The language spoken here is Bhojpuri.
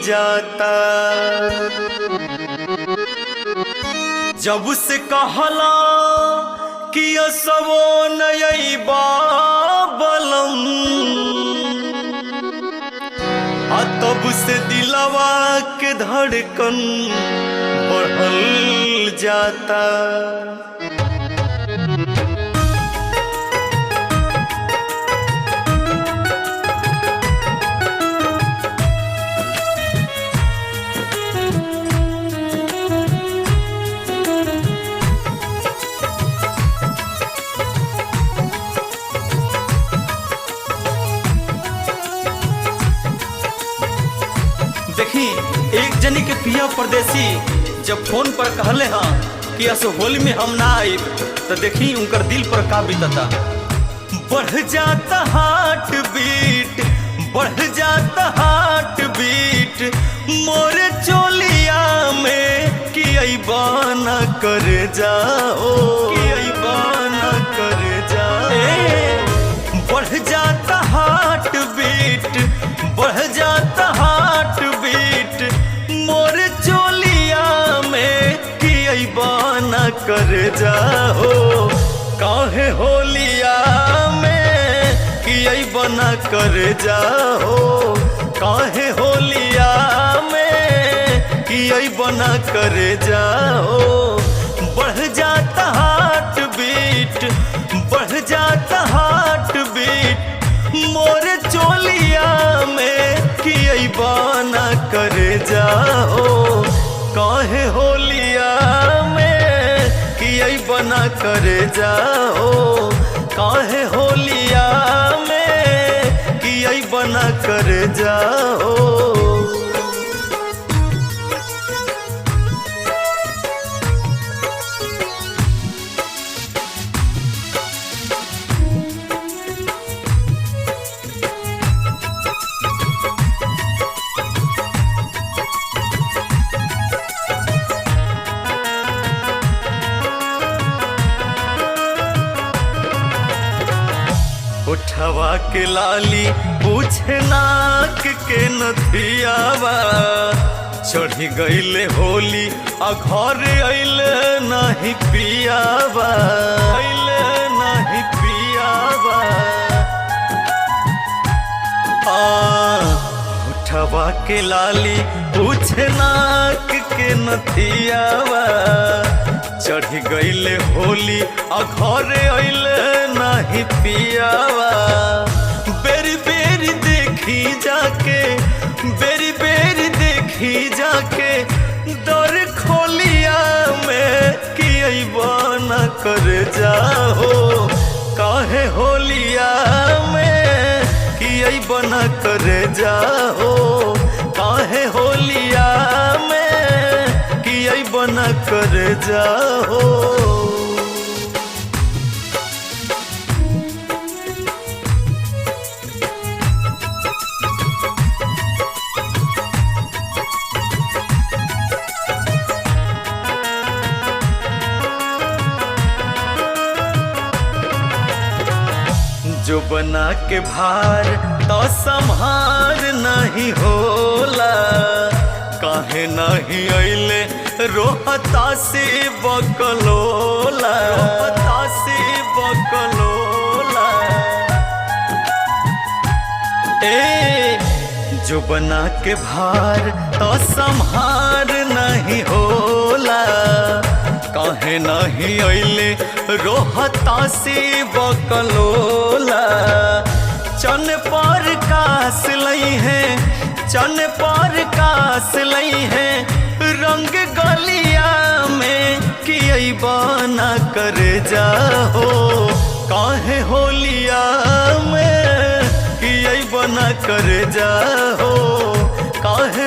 जाता। जब से कहला कि असवो नई बाबलम, तब से दिलवा के धड़कन बढ़ल जाता। देखी एक जनी के पिया परदेसी जब फोन पर कहले हाँ कि अस होली में हम ना आए, तो देखी उनकर दिल पर का बीतता। बढ़ जाता हार्ट बीट, बढ़ जाता हार्ट बीट मोरे चोलिया में कि अइबाना कर जाओ, कि अइबाना कर जाओ। बढ़ जाता हार्ट बीट, बढ़ जाता हार्ट बीट मोरे चोलिया में कि अइबाना कर जाओ। काहे होलिया में कि अइबाना कर जाओ, काहे होलिया में कि अइबाना कर जाओ। बढ़ जाता हार्ट बीट, बढ़ जाता हार्ट बीट मोरे चोलिया में कि अइबाना कर जाओ। काहे होलिया में कि अइबाना कर जाओ, काहे होलिया में कि अइबाना कर जाओ। उठवा के लाली पूछे नाक के नथियावा, चढ़ी गईले होली आ घर अइले नहीं पियावा, अइले नहीं पियावा। उठवा के लाली पूछे नाक के नथियावा, चढ़ी गईले होली आ घर अइले नहीं पियावा। बेरी बेरी देखी जाके, बेरी बेरी देखी जाके दर खोलिया में कि अइबाना कर जाओ। काहे होलिया में कि अइबाना कर जाओ, काहे होलिया में कि अइबाना कर जाओ। जो बना के भार तो संभार नहीं होला, काहे नहीं अइले रोहता से बकलोला, रोहता से बकलोला। जो बना के भार तो संभार नहीं होला, काहे नहीं अइले रोहता से बकलोला। चन पर कास लई है, चन पर कास लई है रंग गलिया में कि अइबाना कर जाओ। काहे होलिया में कि अइबाना कर जाओ, काहे